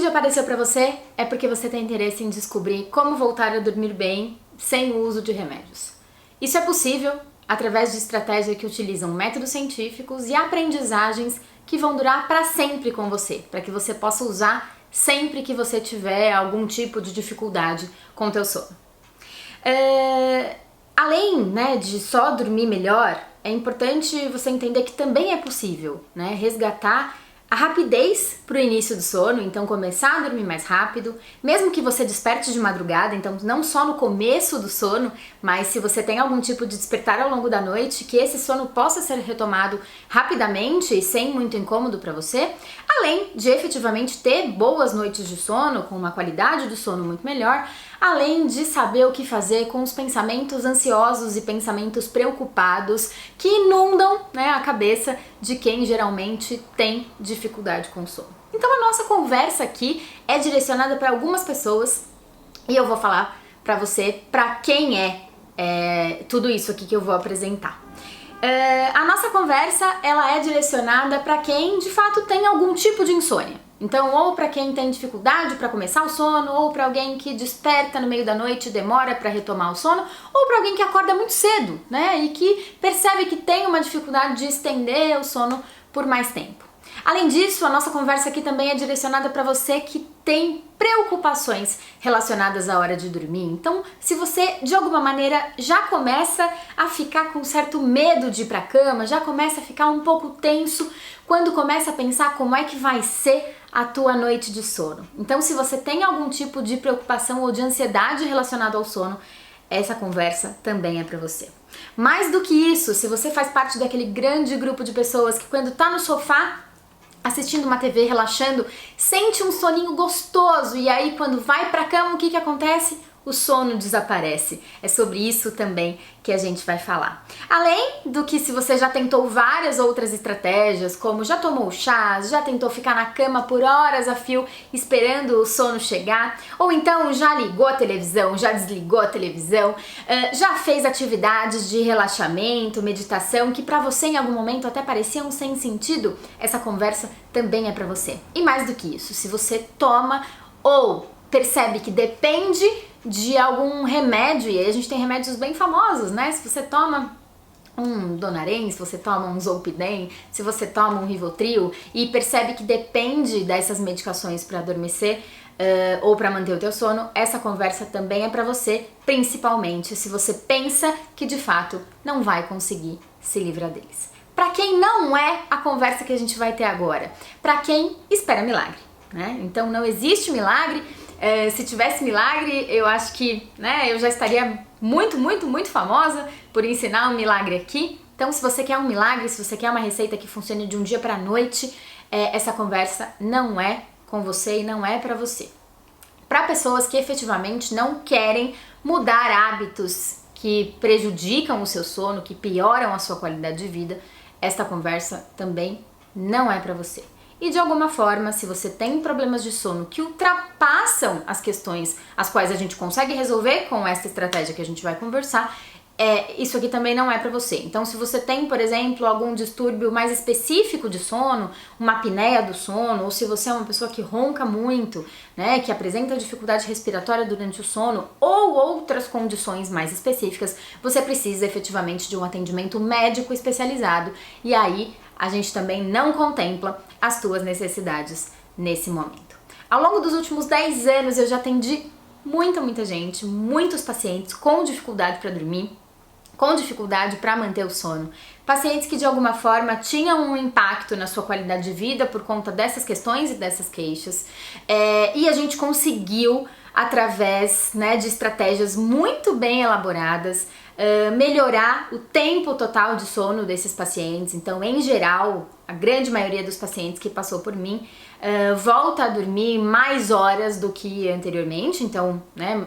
vídeo apareceu pra você é porque você tem interesse em descobrir como voltar a dormir bem sem o uso de remédios. Isso é possível através de estratégias que utilizam métodos científicos e aprendizagens que vão durar para sempre com você, para que você possa usar sempre que você tiver algum tipo de dificuldade com o teu sono. Além, né, de só dormir melhor, é importante você entender que também é possível, né, resgatar a rapidez para o início do sono, então começar a dormir mais rápido, mesmo que você desperte de madrugada, então não só no começo do sono, mas se você tem algum tipo de despertar ao longo da noite, que esse sono possa ser retomado rapidamente e sem muito incômodo para você, além de efetivamente ter boas noites de sono, com uma qualidade do sono muito melhor, além de saber o que fazer com os pensamentos ansiosos e pensamentos preocupados que inundam, né, a cabeça de quem geralmente tem dificuldade com o sono. Então a nossa conversa aqui é direcionada para algumas pessoas e eu vou falar para você para quem é tudo isso aqui que eu vou apresentar. A nossa conversa ela é direcionada para quem de fato tem algum tipo de insônia. Então, ou para quem tem dificuldade para começar o sono, ou para alguém que desperta no meio da noite e demora para retomar o sono, ou para alguém que acorda muito cedo, né, e que percebe que tem uma dificuldade de estender o sono por mais tempo. Além disso, a nossa conversa aqui também é direcionada para você que tem preocupações relacionadas à hora de dormir. Então, se você de alguma maneira já começa a ficar com certo medo de ir para a cama, já começa a ficar um pouco tenso quando começa a pensar como é que vai ser a tua noite de sono. Então, se você tem algum tipo de preocupação ou de ansiedade relacionada ao sono, essa conversa também é para você. Mais do que isso, se você faz parte daquele grande grupo de pessoas que quando tá no sofá assistindo uma TV, relaxando, sente um soninho gostoso e aí quando vai pra cama, o que acontece? O sono desaparece. É sobre isso também que a gente vai falar. Além do que se você já tentou várias outras estratégias, como já tomou chás, já tentou ficar na cama por horas a fio esperando o sono chegar, ou então já ligou a televisão, já desligou a televisão, já fez atividades de relaxamento, meditação, que pra você em algum momento até pareciam sem sentido, essa conversa também é pra você. E mais do que isso, se você toma ou percebe que depende de algum remédio, e aí a gente tem remédios bem famosos, né? Se você toma um Donarém, se você toma um Zolpidem, se você toma um Rivotril e percebe que depende dessas medicações para adormecer ou para manter o teu sono, essa conversa também é para você, principalmente se você pensa que de fato não vai conseguir se livrar deles. Para quem não é a conversa que a gente vai ter agora, para quem espera milagre, né? Então não existe milagre. Se tivesse milagre, eu acho que, né, eu já estaria muito famosa por ensinar um milagre aqui. Então, se você quer um milagre, se você quer uma receita que funcione de um dia para a noite, essa conversa não é com você e não é para você. Para pessoas que efetivamente não querem mudar hábitos que prejudicam o seu sono, que pioram a sua qualidade de vida, esta conversa também não é para você. E de alguma forma, se você tem problemas de sono que ultrapassam as questões as quais a gente consegue resolver com essa estratégia que a gente vai conversar, isso aqui também não é para você. Então, se você tem, por exemplo, algum distúrbio mais específico de sono, uma apneia do sono, ou se você é uma pessoa que ronca muito, né, que apresenta dificuldade respiratória durante o sono, ou outras condições mais específicas, você precisa efetivamente de um atendimento médico especializado. E aí, a gente também não contempla as tuas necessidades nesse momento. Ao longo dos últimos 10 anos eu já atendi muita gente, muitos pacientes com dificuldade para dormir, com dificuldade para manter o sono, pacientes que de alguma forma tinham um impacto na sua qualidade de vida por conta dessas questões e dessas queixas, e a gente conseguiu, através, né, de estratégias muito bem elaboradas, melhorar o tempo total de sono desses pacientes. Então, em geral, a grande maioria dos pacientes que passou por mim volta a dormir mais horas do que anteriormente, então, né,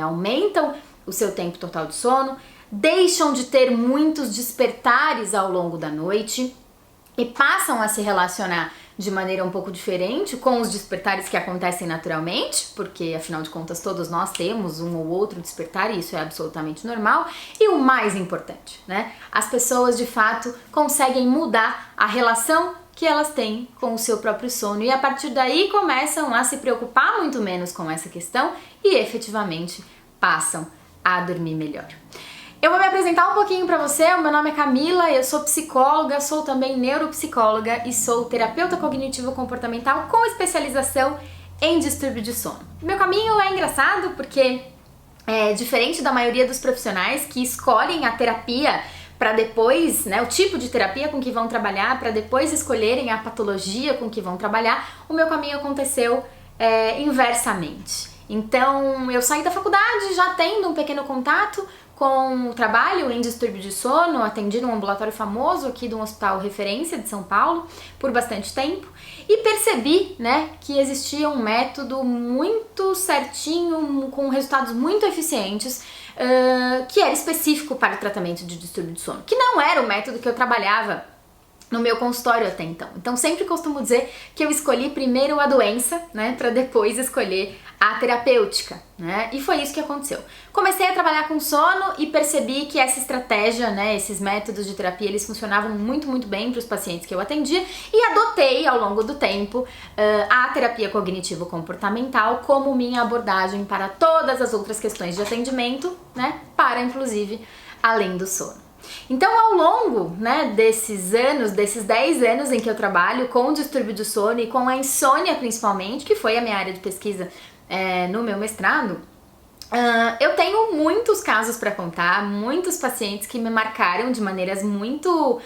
aumentam o seu tempo total de sono, deixam de ter muitos despertares ao longo da noite e passam a se relacionar de maneira um pouco diferente com os despertares que acontecem naturalmente, porque afinal de contas todos nós temos um ou outro despertar e isso é absolutamente normal. E o mais importante, né? As pessoas de fato conseguem mudar a relação que elas têm com o seu próprio sono e a partir daí começam a se preocupar muito menos com essa questão e efetivamente passam a dormir melhor. Eu vou me apresentar um pouquinho para você. O meu nome é Camila, eu sou psicóloga, sou também neuropsicóloga e sou terapeuta cognitivo-comportamental com especialização em distúrbio de sono. Meu caminho é engraçado porque diferente da maioria dos profissionais que escolhem a terapia para depois, né, o tipo de terapia com que vão trabalhar, para depois escolherem a patologia com que vão trabalhar, o meu caminho aconteceu inversamente. Então, eu saí da faculdade já tendo um pequeno contato com o trabalho em distúrbio de sono, atendi num ambulatório famoso aqui de um hospital referência de São Paulo por bastante tempo e percebi, né, que existia um método muito certinho, com resultados muito eficientes, que era específico para o tratamento de distúrbio de sono, que não era o método que eu trabalhava no meu consultório até então. Então sempre costumo dizer que eu escolhi primeiro a doença, né, para depois escolher a terapêutica, né? E foi isso que aconteceu. Comecei a trabalhar com sono e percebi que essa estratégia, né, esses métodos de terapia, eles funcionavam muito, muito bem para os pacientes que eu atendia e adotei ao longo do tempo a terapia cognitivo-comportamental como minha abordagem para todas as outras questões de atendimento, né, para inclusive além do sono. Então, ao longo, né, desses anos, desses 10 anos em que eu trabalho com distúrbio de sono e com a insônia principalmente, que foi a minha área de pesquisa no meu mestrado, eu tenho muitos casos para contar, muitos pacientes que me marcaram de maneiras muito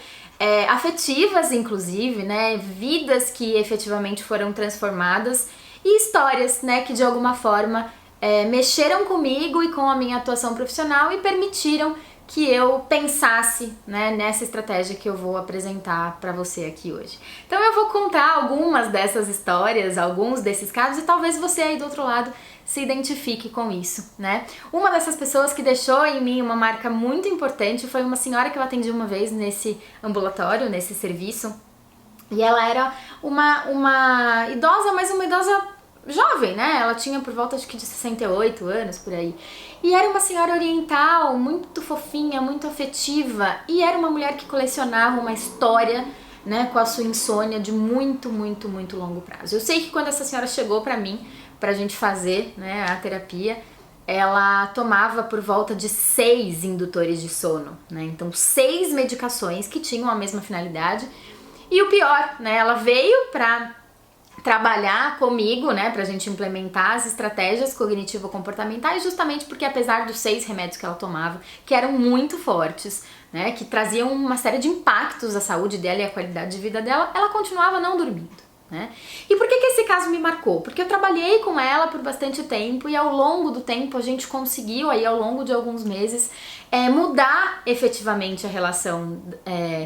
afetivas, inclusive, né, vidas que efetivamente foram transformadas e histórias, né, que de alguma forma mexeram comigo e com a minha atuação profissional e permitiram que eu pensasse, né, nessa estratégia que eu vou apresentar para você aqui hoje. Então eu vou contar algumas dessas histórias, alguns desses casos e talvez você aí do outro lado se identifique com isso, né? Uma dessas pessoas que deixou em mim uma marca muito importante foi uma senhora que eu atendi uma vez nesse ambulatório, nesse serviço, e ela era uma idosa, mas uma idosa jovem, né? Ela tinha por volta, acho que de 68 anos, por aí. E era uma senhora oriental, muito fofinha, muito afetiva. E era uma mulher que colecionava uma história, né, com a sua insônia de muito, muito, muito longo prazo. Eu sei que quando essa senhora chegou pra mim, pra gente fazer, né, a terapia, ela tomava por volta de 6 indutores de sono, né? Então 6 medicações que tinham a mesma finalidade. E o pior, né, ela veio pra trabalhar comigo, né, pra gente implementar as estratégias cognitivo-comportamentais, justamente porque apesar dos 6 remédios que ela tomava, que eram muito fortes, né, que traziam uma série de impactos à saúde dela e à qualidade de vida dela, ela continuava não dormindo, né? E por que esse caso me marcou? Porque eu trabalhei com ela por bastante tempo e ao longo do tempo a gente conseguiu, aí ao longo de alguns meses, mudar efetivamente a relação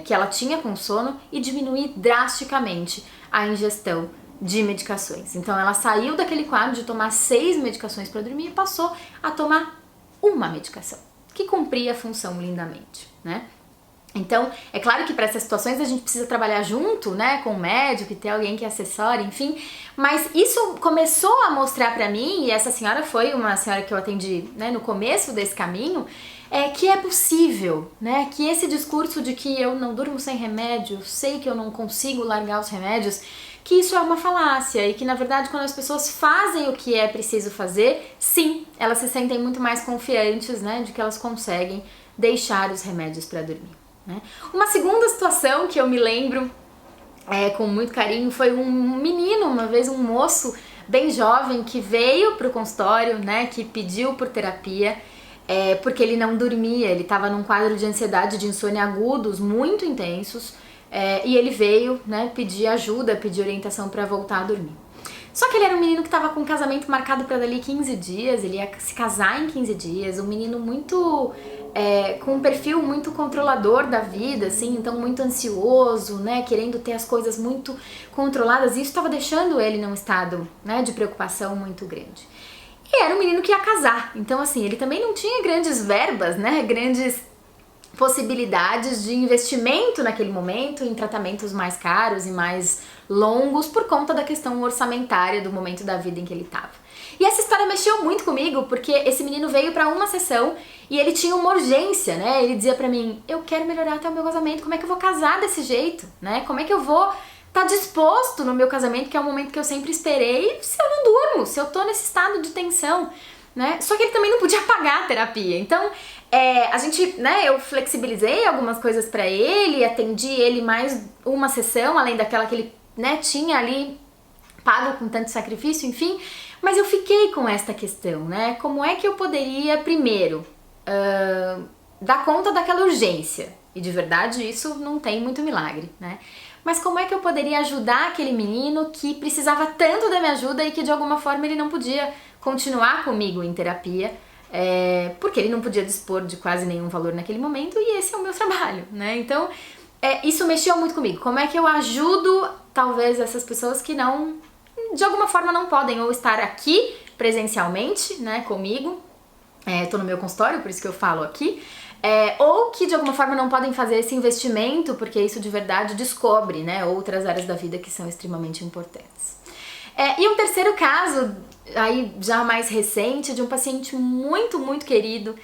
que ela tinha com o sono e diminuir drasticamente a ingestão de medicações. Então ela saiu daquele quadro de tomar 6 medicações para dormir e passou a tomar uma medicação, que cumpria a função lindamente, né? Então, é claro que para essas situações a gente precisa trabalhar junto, né, com o médico e ter alguém que assessore, enfim, mas isso começou a mostrar para mim, e essa senhora foi uma senhora que eu atendi, né, no começo desse caminho, que é possível, né, que esse discurso de que eu não durmo sem remédio, sei que eu não consigo largar os remédios, que isso é uma falácia e que na verdade quando as pessoas fazem o que é preciso fazer, sim, elas se sentem muito mais confiantes, né, de que elas conseguem deixar os remédios para dormir, né? Uma segunda situação que eu me lembro com muito carinho foi um menino, uma vez um moço bem jovem que veio pro consultório, né, que pediu por terapia porque ele não dormia, ele estava num quadro de ansiedade, de insônia agudos muito intensos. E ele veio, né, pedir ajuda, pedir orientação para voltar a dormir. Só que ele era um menino que estava com um casamento marcado para dali 15 dias, ele ia se casar em 15 dias, um menino muito, com um perfil muito controlador da vida, assim, então muito ansioso, né, querendo ter as coisas muito controladas, e isso estava deixando ele num estado, né, de preocupação muito grande. E era um menino que ia casar, então assim, ele também não tinha grandes verbas, né, grandes possibilidades de investimento naquele momento em tratamentos mais caros e mais longos por conta da questão orçamentária do momento da vida em que ele estava. E essa história mexeu muito comigo porque esse menino veio para uma sessão e ele tinha uma urgência, né? Ele dizia para mim: eu quero melhorar até o meu casamento, como é que eu vou casar desse jeito, né? Como é que eu vou tá disposto no meu casamento, que é o momento que eu sempre esperei, se eu não durmo, se eu tô nesse estado de tensão, né? Só que ele também não podia pagar a terapia. Então, a gente, né, eu flexibilizei algumas coisas pra ele, atendi ele mais uma sessão, além daquela que ele, né, tinha ali pago com tanto sacrifício, enfim. Mas eu fiquei com esta questão, né? Como é que eu poderia, primeiro, dar conta daquela urgência? E de verdade isso não tem muito milagre, né? Mas como é que eu poderia ajudar aquele menino que precisava tanto da minha ajuda e que de alguma forma ele não podia continuar comigo em terapia, porque ele não podia dispor de quase nenhum valor naquele momento e esse é o meu trabalho, né? Então, isso mexeu muito comigo. Como é que eu ajudo, talvez, essas pessoas que não, de alguma forma não podem ou estar aqui presencialmente, né, comigo, tô no meu consultório, por isso que eu falo aqui, ou que de alguma forma não podem fazer esse investimento, porque isso de verdade descobre, né, outras áreas da vida que são extremamente importantes. E um terceiro caso, aí já mais recente, de um paciente muito, muito querido,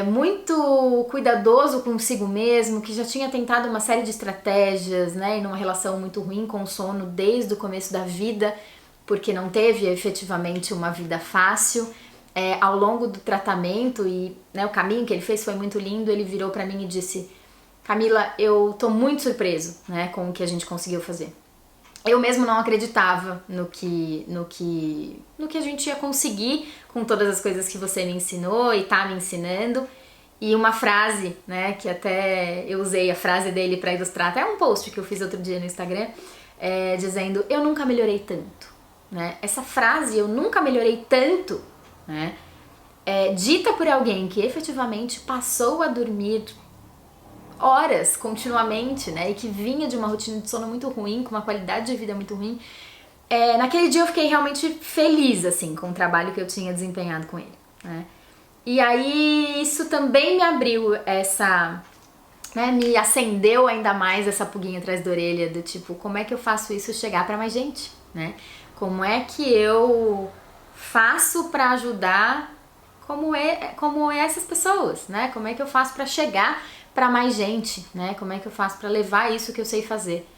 muito cuidadoso consigo mesmo, que já tinha tentado uma série de estratégias, né, e numa relação muito ruim com o sono desde o começo da vida, porque não teve efetivamente uma vida fácil. Ao longo do tratamento e, né, o caminho que ele fez foi muito lindo, ele virou pra mim e disse: Camila, eu tô muito surpreso, né, com o que a gente conseguiu fazer. Eu mesmo não acreditava no que a gente ia conseguir com todas as coisas que você me ensinou e tá me ensinando. E uma frase, né, que até eu usei a frase dele pra ilustrar, até um post que eu fiz outro dia no Instagram, dizendo: eu nunca melhorei tanto, né? Essa frase, eu nunca melhorei tanto, né, dita por alguém que efetivamente passou a dormir horas continuamente, né, e que vinha de uma rotina de sono muito ruim, com uma qualidade de vida muito ruim. Naquele dia eu fiquei realmente feliz, assim, com o trabalho que eu tinha desempenhado com ele, né? E aí isso também me abriu né, me acendeu ainda mais essa pulguinha atrás da orelha do tipo, como é que eu faço isso chegar pra mais gente, né? Como é que eu faço pra ajudar como essas pessoas, né? Como é que eu faço pra chegar pra mais gente, né? Como é que eu faço pra levar isso que eu sei fazer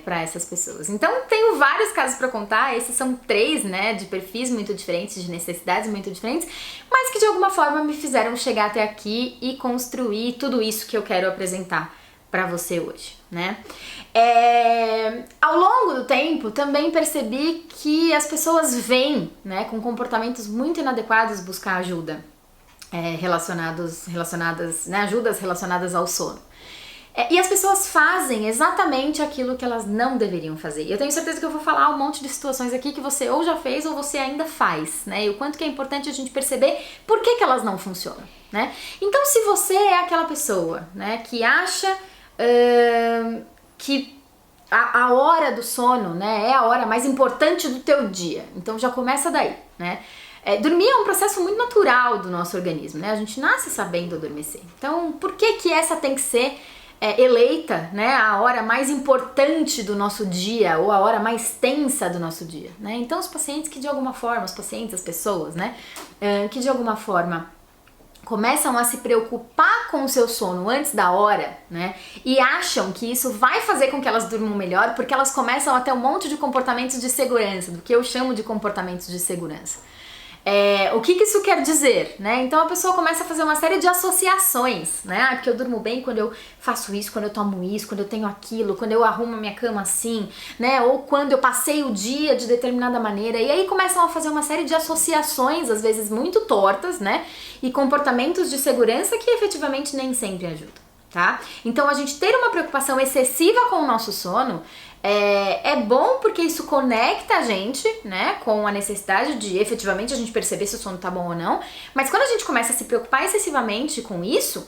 pra essas pessoas? Então, tenho vários casos pra contar. Esses são 3, né? De perfis muito diferentes, de necessidades muito diferentes, mas que de alguma forma me fizeram chegar até aqui e construir tudo isso que eu quero apresentar pra você hoje, né? Ao longo do tempo, também percebi que as pessoas vêm, né, com comportamentos muito inadequados buscar ajuda, relacionadas, né, ajudas relacionadas ao sono. E as pessoas fazem exatamente aquilo que elas não deveriam fazer. Eu tenho certeza que eu vou falar um monte de situações aqui que você ou já fez ou você ainda faz, né? E o quanto que é importante a gente perceber por que elas não funcionam, né? Então, se você é aquela pessoa, né, que acha que a hora do sono, né, é a hora mais importante do teu dia, então já começa daí, né? Dormir é um processo muito natural do nosso organismo, né? A gente nasce sabendo adormecer. Então, por que essa tem que ser eleita, né, a hora mais importante do nosso dia ou a hora mais tensa do nosso dia, né? Então, os pacientes que de alguma forma, as pessoas, né, que de alguma forma começam a se preocupar com o seu sono antes da hora, né, e acham que isso vai fazer com que elas durmam melhor, porque elas começam a ter um monte de comportamentos de segurança, do que eu chamo de comportamentos de segurança. O que isso quer dizer, né? Então a pessoa começa a fazer uma série de associações, né? Porque eu durmo bem quando eu faço isso, quando eu tomo isso, quando eu tenho aquilo, quando eu arrumo a minha cama assim, né? Ou quando eu passei o dia de determinada maneira. E aí começam a fazer uma série de associações, às vezes muito tortas, né? E comportamentos de segurança que efetivamente nem sempre ajudam, tá? Então a gente ter uma preocupação excessiva com o nosso sono é bom porque isso conecta a gente, né, com a necessidade de efetivamente a gente perceber se o sono tá bom ou não, mas quando a gente começa a se preocupar excessivamente com isso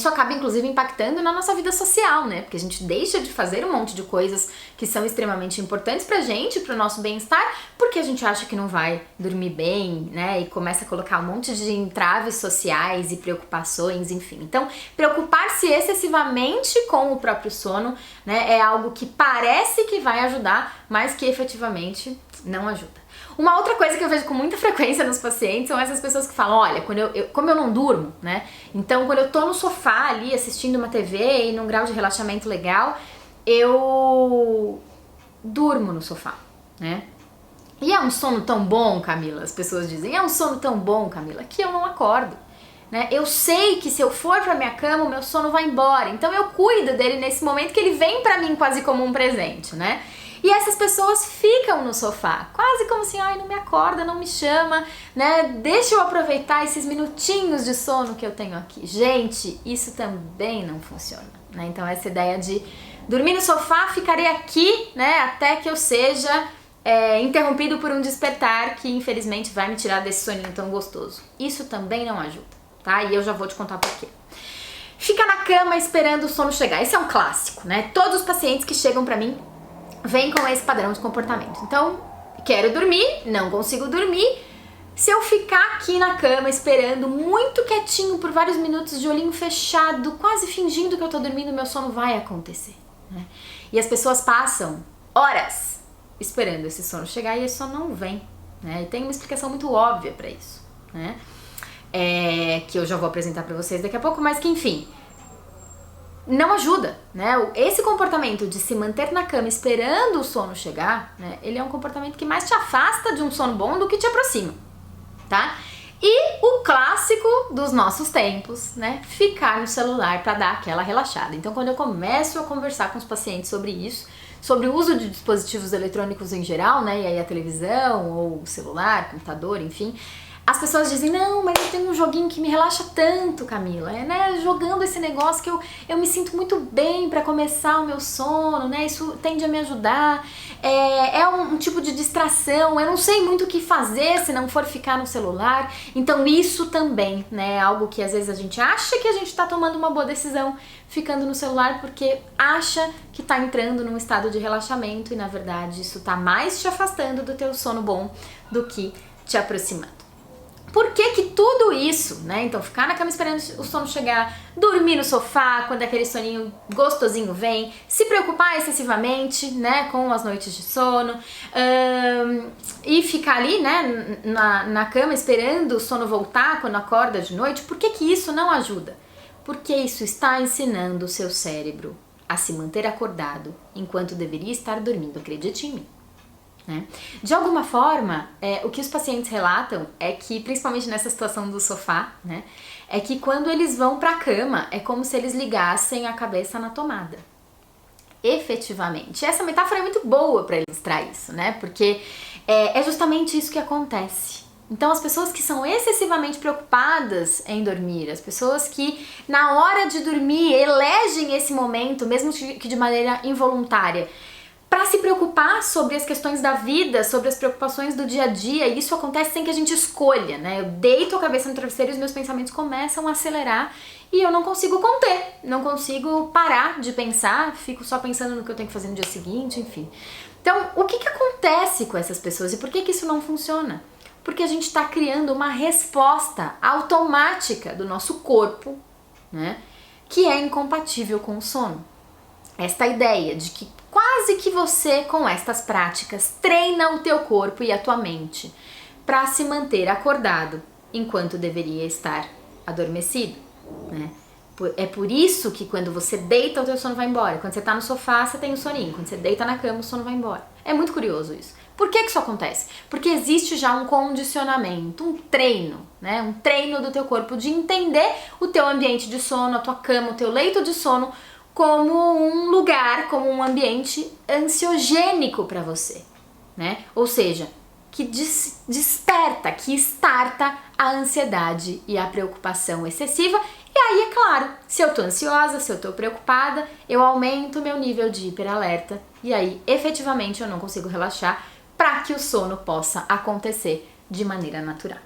acaba inclusive impactando na nossa vida social, né? Porque a gente deixa de fazer um monte de coisas que são extremamente importantes pra gente, pro nosso bem-estar, porque a gente acha que não vai dormir bem, né? E começa a colocar um monte de entraves sociais e preocupações, enfim. Então, preocupar-se excessivamente com o próprio sono, né, é algo que parece que vai ajudar, mas que efetivamente não ajuda. Uma outra coisa que eu vejo com muita frequência nos pacientes são essas pessoas que falam, olha, como eu não durmo, né? Então, quando eu tô no sofá ali assistindo uma TV e num grau de relaxamento legal, eu durmo no sofá, né? E é um sono tão bom, Camila, as pessoas dizem, é um sono tão bom, Camila, que eu não acordo, né? Eu sei que se eu for pra minha cama, o meu sono vai embora, então eu cuido dele nesse momento que ele vem pra mim quase como um presente, né? E essas pessoas ficam no sofá, quase como assim, ai, não me acorda, não me chama, né? Deixa eu aproveitar esses minutinhos de sono que eu tenho aqui. Gente, isso também não funciona, né? Então essa ideia de dormir no sofá, ficarei aqui, né, até que eu seja interrompido por um despertar que infelizmente vai me tirar desse soninho tão gostoso. Isso também não ajuda, tá? E eu já vou te contar por quê. Fica na cama esperando o sono chegar. Esse é um clássico, né? Todos os pacientes que chegam pra mim vêm com esse padrão de comportamento. Então, quero dormir, não consigo dormir. Se eu ficar aqui na cama esperando muito quietinho por vários minutos de olhinho fechado, quase fingindo que eu tô dormindo, meu sono vai acontecer, né? E as pessoas passam horas esperando esse sono chegar e esse sono não vem, né? E tem uma explicação muito óbvia pra isso, né? Que eu já vou apresentar pra vocês daqui a pouco, mas que enfim, não ajuda, né? Esse comportamento de se manter na cama esperando o sono chegar, né? Ele é um comportamento que mais te afasta de um sono bom do que te aproxima, tá? E o clássico dos nossos tempos, né? Ficar no celular pra dar aquela relaxada. Então, quando eu começo a conversar com os pacientes sobre isso, sobre o uso de dispositivos eletrônicos em geral, né? E aí a televisão, ou o celular, computador, enfim, as pessoas dizem, não, mas eu tenho um joguinho que me relaxa tanto, Camila, né? Jogando esse negócio que eu me sinto muito bem pra começar o meu sono, né? Isso tende a me ajudar. É um tipo de distração, eu não sei muito o que fazer se não for ficar no celular. Então isso também, né? É algo que às vezes a gente acha que a gente tá tomando uma boa decisão ficando no celular porque acha que tá entrando num estado de relaxamento e na verdade isso tá mais te afastando do teu sono bom do que te aproximando. Por que que tudo isso, né? Então ficar na cama esperando o sono chegar, dormir no sofá quando aquele soninho gostosinho vem, se preocupar excessivamente, né, com as noites de sono, e ficar ali, né, na cama esperando o sono voltar quando acorda de noite, por que que isso não ajuda? Porque isso está ensinando o seu cérebro a se manter acordado enquanto deveria estar dormindo, acredite em mim. Né? De alguma forma, o que os pacientes relatam é que, principalmente nessa situação do sofá, né, é que quando eles vão pra cama é como se eles ligassem a cabeça na tomada. Efetivamente. Essa metáfora é muito boa para ilustrar isso, né? Porque é justamente isso que acontece. Então, as pessoas que são excessivamente preocupadas em dormir, as pessoas que na hora de dormir elegem esse momento, mesmo que de maneira involuntária, para se preocupar sobre as questões da vida, sobre as preocupações do dia a dia, e isso acontece sem que a gente escolha, né? Eu deito a cabeça no travesseiro e os meus pensamentos começam a acelerar e eu não consigo conter, não consigo parar de pensar, fico só pensando no que eu tenho que fazer no dia seguinte, enfim. Então, o que acontece com essas pessoas e por que isso não funciona? Porque a gente está criando uma resposta automática do nosso corpo, né? Que é incompatível com o sono. Esta ideia de que quase que você, com estas práticas, treina o teu corpo e a tua mente para se manter acordado enquanto deveria estar adormecido, né? É por isso que quando você deita, o teu sono vai embora. Quando você tá no sofá, você tem o soninho. Quando você deita na cama, o sono vai embora. É muito curioso isso. Por que isso acontece? Porque existe já um condicionamento, um treino, né? Um treino do teu corpo de entender o teu ambiente de sono, a tua cama, o teu leito de sono como um lugar, como um ambiente ansiogênico para você, né? Ou seja, que desperta, que starta a ansiedade e a preocupação excessiva. E aí, é claro, se eu tô ansiosa, se eu tô preocupada, eu aumento o meu nível de hiperalerta e aí, efetivamente, eu não consigo relaxar para que o sono possa acontecer de maneira natural.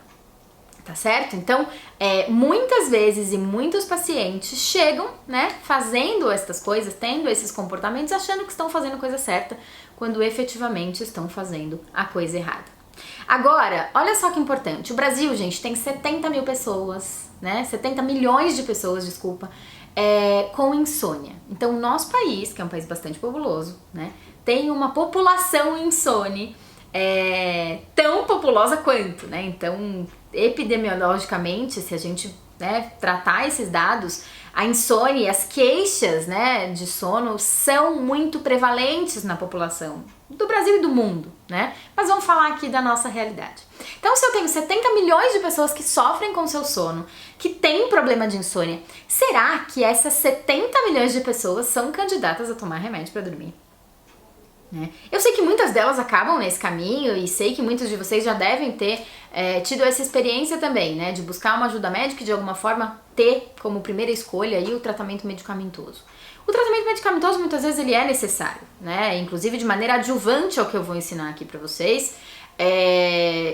Tá certo? Então, muitas vezes e muitos pacientes chegam, né, fazendo estas coisas, tendo esses comportamentos, achando que estão fazendo a coisa certa, quando efetivamente estão fazendo a coisa errada. Agora, olha só que importante, o Brasil, gente, tem 70 mil pessoas, né, 70 milhões de pessoas, desculpa, com insônia. Então, o nosso país, que é um país bastante populoso, né, tem uma população insone tão populosa quanto, né, então epidemiologicamente, se a gente né, tratar esses dados, a insônia e as queixas, né, de sono são muito prevalentes na população do Brasil e do mundo, né? Mas vamos falar aqui da nossa realidade. Então, se eu tenho 70 milhões de pessoas que sofrem com seu sono, que têm problema de insônia, será que essas 70 milhões de pessoas são candidatas a tomar remédio para dormir? Né? Eu sei que muitas delas acabam nesse caminho e sei que muitos de vocês já devem ter tido essa experiência também, né? De buscar uma ajuda médica e de alguma forma ter como primeira escolha aí o tratamento medicamentoso. O tratamento medicamentoso muitas vezes ele é necessário, né? Inclusive de maneira adjuvante ao que eu vou ensinar aqui pra vocês.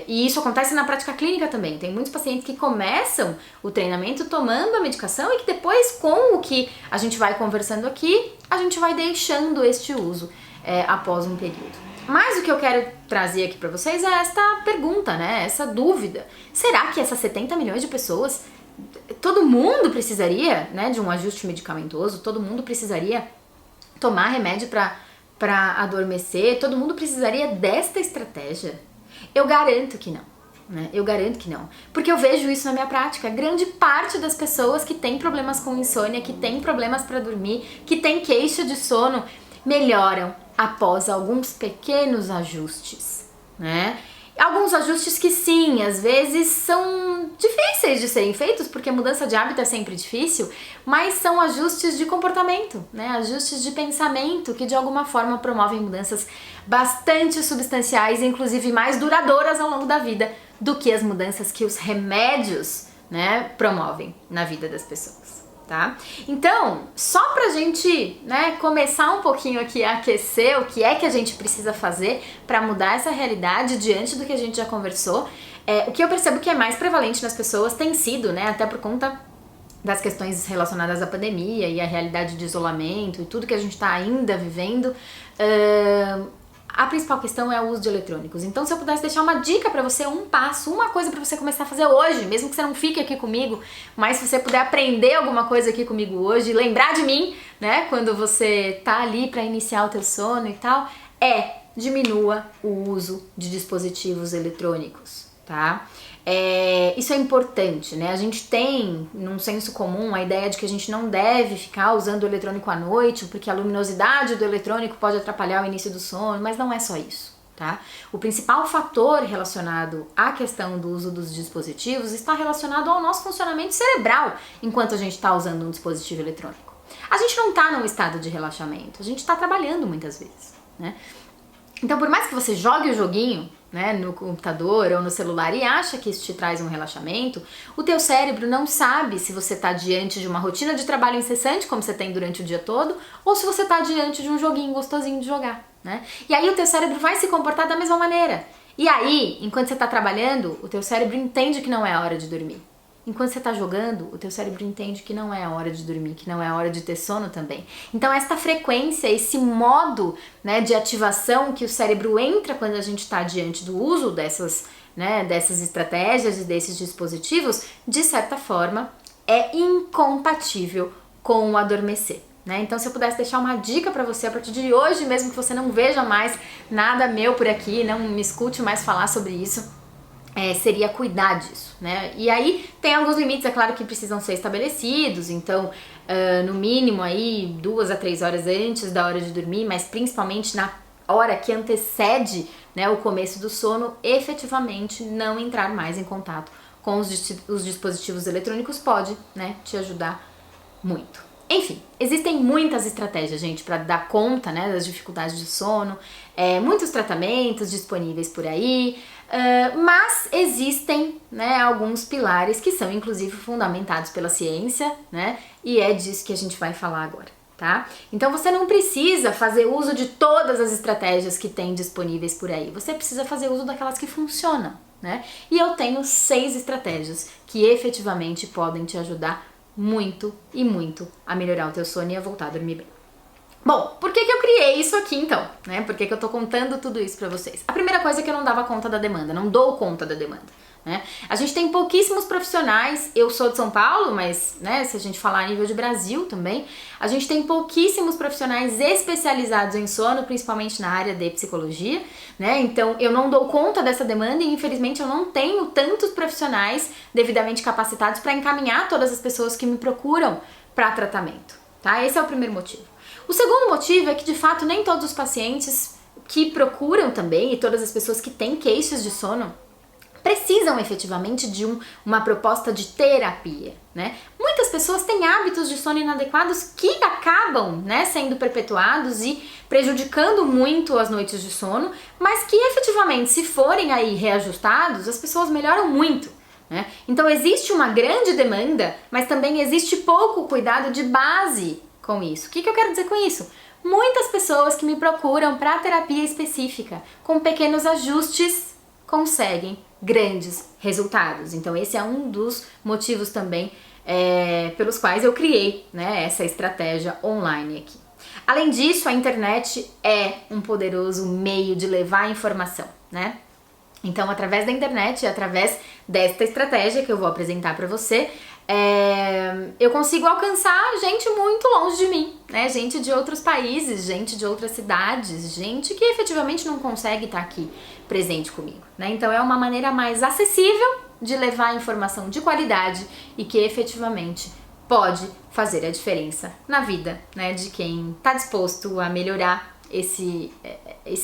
E isso acontece na prática clínica também. Tem muitos pacientes que começam o treinamento tomando a medicação e que depois, com o que a gente vai conversando aqui, a gente vai deixando este uso após um período. Mas o que eu quero trazer aqui pra vocês é esta pergunta, né? Essa dúvida. Será que essas 70 milhões de pessoas, todo mundo precisaria, né, de um ajuste medicamentoso? Todo mundo precisaria tomar remédio para adormecer? Todo mundo precisaria desta estratégia? Eu garanto que não, né? Eu garanto que não. Porque eu vejo isso na minha prática. Grande parte das pessoas que têm problemas com insônia, que têm problemas para dormir, que têm queixa de sono, melhoram após alguns pequenos ajustes, né? Alguns ajustes que sim, às vezes são difíceis de serem feitos, porque mudança de hábito é sempre difícil, mas são ajustes de comportamento, né? Ajustes de pensamento que de alguma forma promovem mudanças bastante substanciais, inclusive mais duradouras ao longo da vida do que as mudanças que os remédios, né, promovem na vida das pessoas. Tá? Então, só pra gente, né, começar um pouquinho aqui a aquecer o que é que a gente precisa fazer pra mudar essa realidade diante do que a gente já conversou, o que eu percebo que é mais prevalente nas pessoas tem sido, né, até por conta das questões relacionadas à pandemia e à realidade de isolamento e tudo que a gente tá ainda vivendo, a principal questão é o uso de eletrônicos. Então, se eu pudesse deixar uma dica pra você, um passo, uma coisa pra você começar a fazer hoje, mesmo que você não fique aqui comigo, mas se você puder aprender alguma coisa aqui comigo hoje, lembrar de mim, né, quando você tá ali pra iniciar o teu sono e tal, diminua o uso de dispositivos eletrônicos, tá? Isso é importante, né? A gente tem, num senso comum, a ideia de que a gente não deve ficar usando o eletrônico à noite, porque a luminosidade do eletrônico pode atrapalhar o início do sono, mas não é só isso, tá? O principal fator relacionado à questão do uso dos dispositivos está relacionado ao nosso funcionamento cerebral enquanto a gente está usando um dispositivo eletrônico. A gente não está num estado de relaxamento, a gente está trabalhando muitas vezes, né? Então, por mais que você jogue o joguinho, né, no computador ou no celular e acha que isso te traz um relaxamento, o teu cérebro não sabe se você está diante de uma rotina de trabalho incessante, como você tem durante o dia todo, ou se você está diante de um joguinho gostosinho de jogar, né? E aí o teu cérebro vai se comportar da mesma maneira. E aí, enquanto você está trabalhando, o teu cérebro entende que não é a hora de dormir. Enquanto você está jogando, o teu cérebro entende que não é a hora de dormir, que não é a hora de ter sono também. Então esta frequência, esse modo, né, de ativação que o cérebro entra quando a gente está diante do uso dessas estratégias e desses dispositivos, de certa forma, é incompatível com o adormecer. Né? Então, se eu pudesse deixar uma dica pra você a partir de hoje, mesmo que você não veja mais nada meu por aqui, não me escute mais falar sobre isso, seria cuidar disso, né? E aí tem alguns limites, é claro, que precisam ser estabelecidos, então no mínimo aí 2 a 3 horas antes da hora de dormir, mas principalmente na hora que antecede, né, o começo do sono, efetivamente não entrar mais em contato com os dispositivos eletrônicos pode, né, te ajudar muito. Enfim, existem muitas estratégias, gente, para dar conta, né, das dificuldades de sono, muitos tratamentos disponíveis por aí, mas existem, né, alguns pilares que são inclusive fundamentados pela ciência, né, e é disso que a gente vai falar agora, tá? Então você não precisa fazer uso de todas as estratégias que tem disponíveis por aí, você precisa fazer uso daquelas que funcionam, né? E eu tenho 6 estratégias que efetivamente podem te ajudar muito e muito a melhorar o teu sono e a voltar a dormir bem. Bom, por que eu criei isso aqui então? Né? Por que eu tô contando tudo isso pra vocês? A primeira coisa é que eu não dava conta da demanda, não dou conta da demanda. Né? A gente tem pouquíssimos profissionais, eu sou de São Paulo, mas né, se a gente falar a nível de Brasil também, a gente tem pouquíssimos profissionais especializados em sono, principalmente na área de psicologia, né? Então eu não dou conta dessa demanda e infelizmente eu não tenho tantos profissionais devidamente capacitados para encaminhar todas as pessoas que me procuram para tratamento, tá? Esse é o primeiro motivo. O segundo motivo é que de fato nem todos os pacientes que procuram também e todas as pessoas que têm queixas de sono precisam efetivamente de uma proposta de terapia, né? Muitas pessoas têm hábitos de sono inadequados que acabam, né, sendo perpetuados e prejudicando muito as noites de sono, mas que efetivamente, se forem aí reajustados, as pessoas melhoram muito, né? Então existe uma grande demanda, mas também existe pouco cuidado de base com isso. O que eu quero dizer com isso? Muitas pessoas que me procuram para terapia específica, com pequenos ajustes, conseguem grandes resultados. Então esse é um dos motivos também pelos quais eu criei, né, essa estratégia online aqui. Além disso, a internet é um poderoso meio de levar informação, né? Então, através da internet e através desta estratégia que eu vou apresentar para você, eu consigo alcançar gente muito longe de mim, né? Gente de outros países, gente de outras cidades, gente que efetivamente não consegue estar aqui presente comigo, né? Então é uma maneira mais acessível de levar informação de qualidade e que efetivamente pode fazer a diferença na vida, né, de quem está disposto a melhorar esse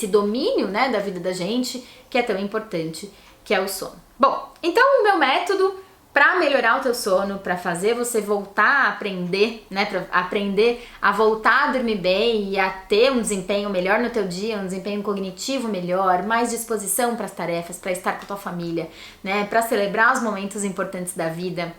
domínio, né, da vida da gente, que é tão importante, que é o sono. Bom, então o meu método para melhorar o teu sono, para fazer você voltar a aprender, né, para aprender a voltar a dormir bem e a ter um desempenho melhor no teu dia, um desempenho cognitivo melhor, mais disposição para as tarefas, para estar com a tua família, né, para celebrar os momentos importantes da vida,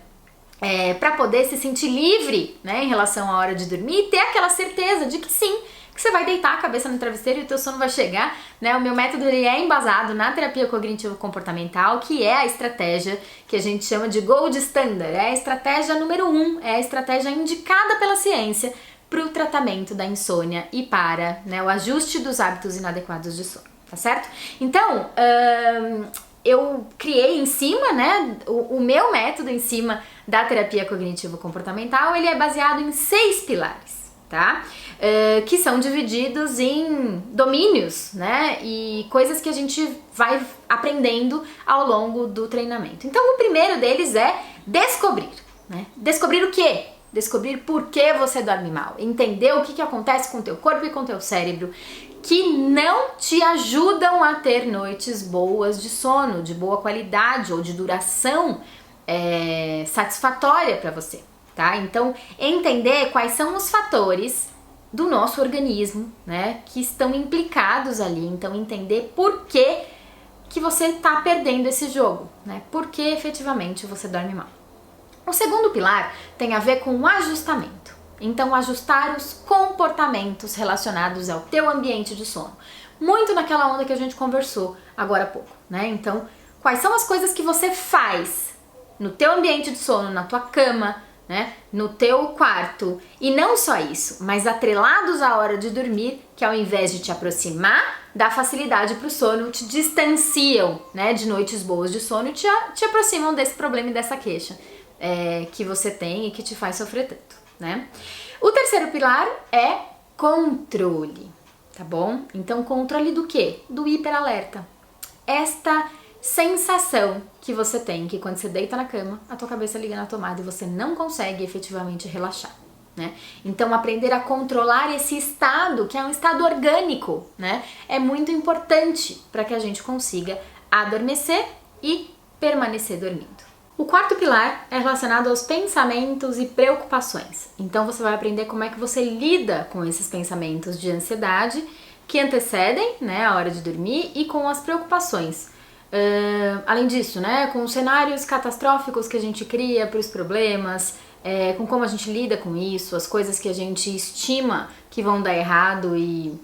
para poder se sentir livre, né, em relação à hora de dormir e ter aquela certeza de que sim, que você vai deitar a cabeça no travesseiro e o teu sono vai chegar, né? O meu método ele é embasado na terapia cognitivo-comportamental, que é a estratégia que a gente chama de Gold Standard, é a estratégia número 1, é a estratégia indicada pela ciência para o tratamento da insônia e para, né, o ajuste dos hábitos inadequados de sono, tá certo? Então, eu criei em cima, né, o meu método em cima da terapia cognitivo-comportamental, ele é baseado em 6 pilares, tá? Que são divididos em domínios, né, e coisas que a gente vai aprendendo ao longo do treinamento. Então, o primeiro deles é descobrir, né? Descobrir o quê? Descobrir por que você dorme mal, entender o que acontece com o teu corpo e com o teu cérebro, que não te ajudam a ter noites boas de sono, de boa qualidade ou de duração satisfatória para você, tá? Então, entender quais são os fatores do nosso organismo, né, que estão implicados ali. Então, entender por que você está perdendo esse jogo, né? Por que efetivamente você dorme mal. O segundo pilar tem a ver com o ajustamento. Então, ajustar os comportamentos relacionados ao teu ambiente de sono. Muito naquela onda que a gente conversou agora há pouco, né? Então, quais são as coisas que você faz no teu ambiente de sono, na tua cama, né, no teu quarto, e não só isso, mas atrelados à hora de dormir, que ao invés de te aproximar da facilidade para o sono, te distanciam, né, de noites boas de sono e te aproximam desse problema e dessa queixa que você tem e que te faz sofrer tanto, né? O terceiro pilar é controle, tá bom? Então, controle do quê? Do hiperalerta. Esta sensação que você tem, que quando você deita na cama, a tua cabeça liga na tomada e você não consegue efetivamente relaxar, né? Então, aprender a controlar esse estado, que é um estado orgânico, né, é muito importante para que a gente consiga adormecer e permanecer dormindo. O quarto pilar é relacionado aos pensamentos e preocupações. Então, você vai aprender como é que você lida com esses pensamentos de ansiedade que antecedem, né, a hora de dormir e com as preocupações. Além disso, né, com os cenários catastróficos que a gente cria para os problemas, com como a gente lida com isso, as coisas que a gente estima que vão dar errado e,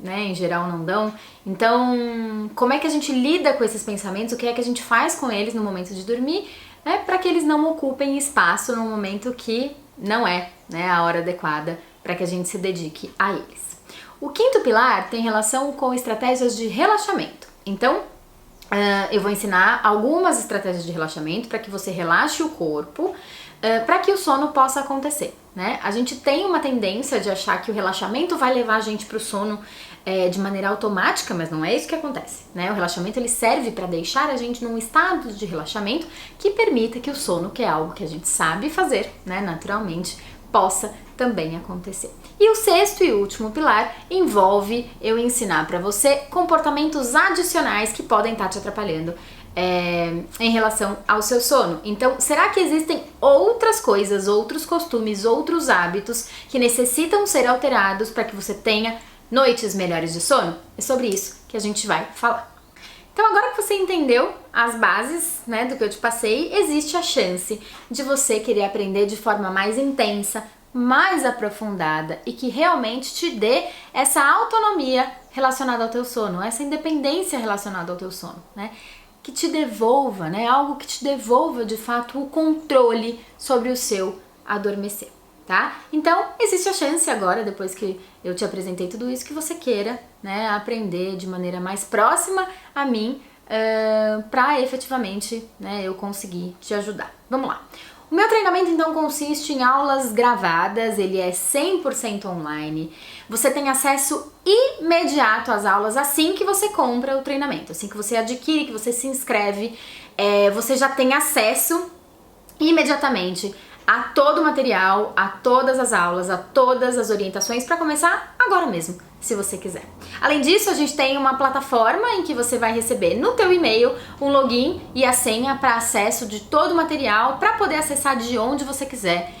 né, em geral não dão. Então, como é que a gente lida com esses pensamentos, o que é que a gente faz com eles no momento de dormir, né, para que eles não ocupem espaço no momento que não é, né, a hora adequada para que a gente se dedique a eles. O quinto pilar tem relação com estratégias de relaxamento. Então, eu vou ensinar algumas estratégias de relaxamento para que você relaxe o corpo, para que o sono possa acontecer, né? A gente tem uma tendência de achar que o relaxamento vai levar a gente para o sono de maneira automática, mas não é isso que acontece, né? O relaxamento ele serve para deixar a gente num estado de relaxamento que permita que o sono, que é algo que a gente sabe fazer, né, naturalmente, possa também acontecer. E o sexto e último pilar envolve eu ensinar para você comportamentos adicionais que podem estar te atrapalhando em relação ao seu sono. Então, será que existem outras coisas, outros costumes, outros hábitos que necessitam ser alterados para que você tenha noites melhores de sono? É sobre isso que a gente vai falar. Então, agora que você entendeu as bases, né, do que eu te passei, existe a chance de você querer aprender de forma mais intensa, mais aprofundada e que realmente te dê essa autonomia relacionada ao teu sono, essa independência relacionada ao teu sono, né? Que te devolva, né? Algo que te devolva de fato o controle sobre o seu adormecer, tá? Então, existe a chance agora, depois que eu te apresentei tudo isso, que você queira, né, aprender de maneira mais próxima a mim, para efetivamente, né, eu conseguir te ajudar. Vamos lá. O meu treinamento então consiste em aulas gravadas, ele é 100% online. Você tem acesso imediato às aulas assim que você compra o treinamento, assim que você adquire, que você se inscreve, você já tem acesso imediatamente a todo o material, a todas as aulas, a todas as orientações para começar agora mesmo, se você quiser. Além disso, a gente tem uma plataforma em que você vai receber no teu e-mail um login e a senha para acesso de todo o material, para poder acessar de onde você quiser,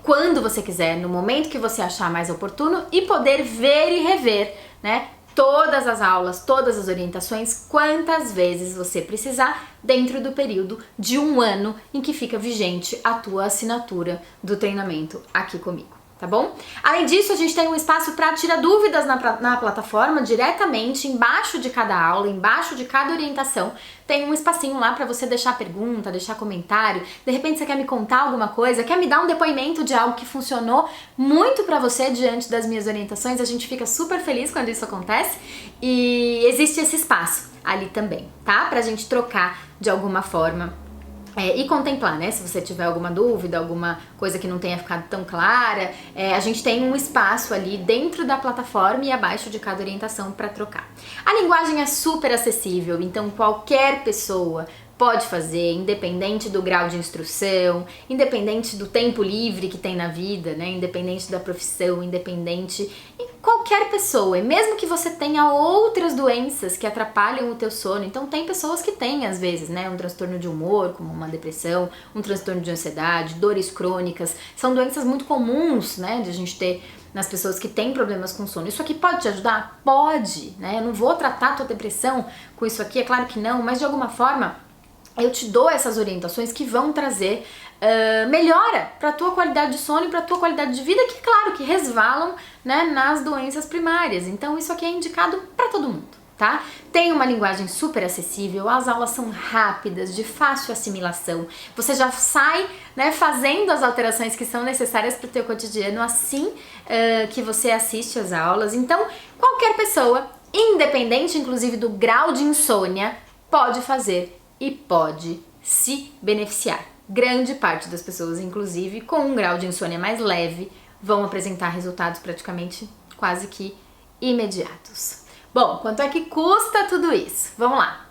quando você quiser, no momento que você achar mais oportuno e poder ver e rever, né, todas as aulas, todas as orientações, quantas vezes você precisar dentro do período de 1 ano em que fica vigente a tua assinatura do treinamento aqui comigo. Tá bom? Além disso, a gente tem um espaço para tirar dúvidas na plataforma, diretamente embaixo de cada aula, embaixo de cada orientação. Tem um espacinho lá para você deixar pergunta, deixar comentário. De repente você quer me contar alguma coisa, quer me dar um depoimento de algo que funcionou muito para você diante das minhas orientações. A gente fica super feliz quando isso acontece e existe esse espaço ali também, tá? Pra gente trocar de alguma forma. E contemplar, né? Se você tiver alguma dúvida, alguma coisa que não tenha ficado tão clara, a gente tem um espaço ali dentro da plataforma e abaixo de cada orientação para trocar. A linguagem é super acessível, então qualquer pessoa pode fazer, independente do grau de instrução, independente do tempo livre que tem na vida, né? Independente da profissão, independente em qualquer pessoa. E mesmo que você tenha outras doenças que atrapalham o teu sono, então tem pessoas que têm às vezes, né, um transtorno de humor, como uma depressão, um transtorno de ansiedade, dores crônicas, são doenças muito comuns, né, de a gente ter nas pessoas que têm problemas com sono. Isso aqui pode te ajudar? Pode, né? Eu não vou tratar a tua depressão com isso aqui, é claro que não, mas de alguma forma eu te dou essas orientações que vão trazer melhora para a tua qualidade de sono e para a tua qualidade de vida, que claro que resvalam, né, nas doenças primárias. Então isso aqui é indicado para todo mundo, tá? Tem uma linguagem super acessível, as aulas são rápidas, de fácil assimilação. Você já sai, né, fazendo as alterações que são necessárias para o teu cotidiano assim que você assiste às aulas. Então qualquer pessoa, independente inclusive do grau de insônia, pode fazer e pode se beneficiar. Grande parte das pessoas, inclusive, com um grau de insônia mais leve, vão apresentar resultados praticamente quase que imediatos. Bom, quanto é que custa tudo isso? Vamos lá.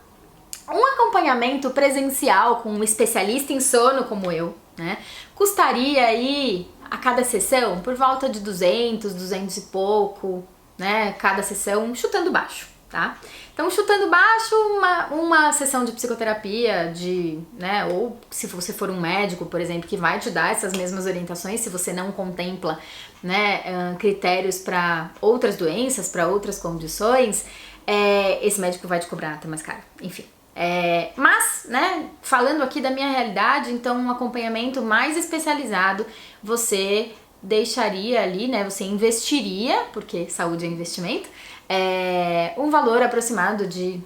Um acompanhamento presencial com um especialista em sono como eu, né, custaria aí a cada sessão por volta de 200 e pouco, né, cada sessão, chutando baixo, tá? Então, chutando baixo, uma sessão de psicoterapia, né, ou se você for um médico, por exemplo, que vai te dar essas mesmas orientações, se você não contempla, né, critérios para outras doenças, para outras condições, esse médico vai te cobrar até mais caro, enfim. Mas, né, falando aqui da minha realidade, então um acompanhamento mais especializado, você deixaria ali, né, você investiria, porque saúde é investimento, um valor aproximado de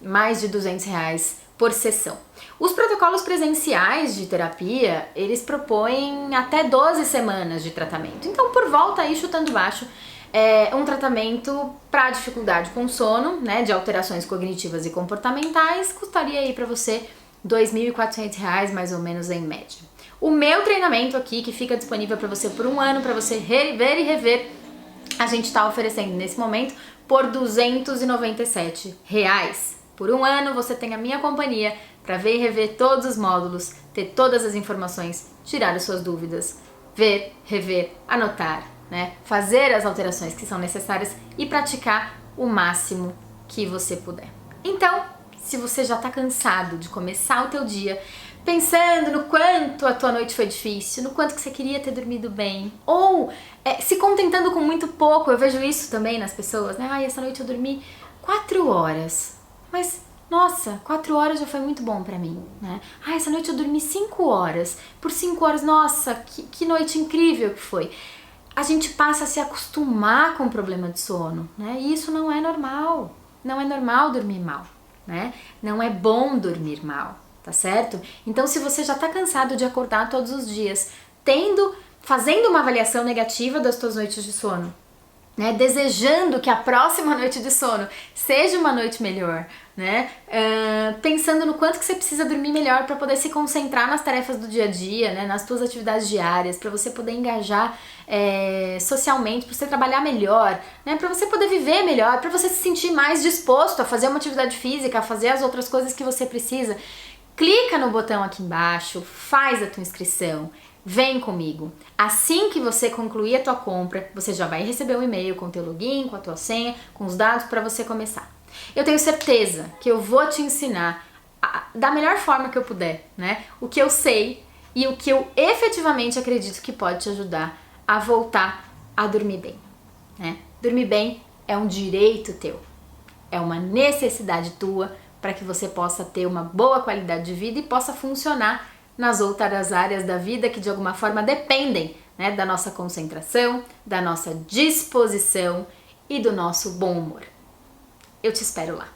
mais de R$200 por sessão. Os protocolos presenciais de terapia, eles propõem até 12 semanas de tratamento. Então, por volta aí, chutando baixo, um tratamento para dificuldade com sono, né, de alterações cognitivas e comportamentais, custaria aí para você R$ 2.400 mais ou menos em média. O meu treinamento aqui, que fica disponível para você por um ano, para você ver e rever, a gente está oferecendo nesse momento por R$ 297. Por um ano você tem a minha companhia para ver e rever todos os módulos, ter todas as informações, tirar as suas dúvidas, ver, rever, anotar, né? Fazer as alterações que são necessárias e praticar o máximo que você puder. Então, se você já está cansado de começar o teu dia pensando no quanto a tua noite foi difícil, no quanto que você queria ter dormido bem, ou se contentando com muito pouco, eu vejo isso também nas pessoas, né? Essa noite eu dormi 4 horas, mas nossa, 4 horas já foi muito bom pra mim, né? Essa noite eu dormi 5 horas, por 5 horas, nossa, que noite incrível que foi. A gente passa a se acostumar com o problema de sono, né? E isso não é normal, não é normal dormir mal, né? Não é bom dormir mal. Tá certo? Então, se você já tá cansado de acordar todos os dias, fazendo uma avaliação negativa das tuas noites de sono, né? Desejando que a próxima noite de sono seja uma noite melhor, né? Pensando no quanto que você precisa dormir melhor para poder se concentrar nas tarefas do dia a dia, né? Nas tuas atividades diárias, para você poder engajar socialmente, para você trabalhar melhor, né? Para você poder viver melhor, para você se sentir mais disposto a fazer uma atividade física, a fazer as outras coisas que você precisa. Clica no botão aqui embaixo, faz a tua inscrição, vem comigo. Assim que você concluir a tua compra, você já vai receber um e-mail com o teu login, com a tua senha, com os dados para você começar. Eu tenho certeza que eu vou te ensinar da melhor forma que eu puder, né? O que eu sei e o que eu efetivamente acredito que pode te ajudar a voltar a dormir bem, né? Dormir bem é um direito teu, é uma necessidade tua, para que você possa ter uma boa qualidade de vida e possa funcionar nas outras áreas da vida que de alguma forma dependem, né, da nossa concentração, da nossa disposição e do nosso bom humor. Eu te espero lá.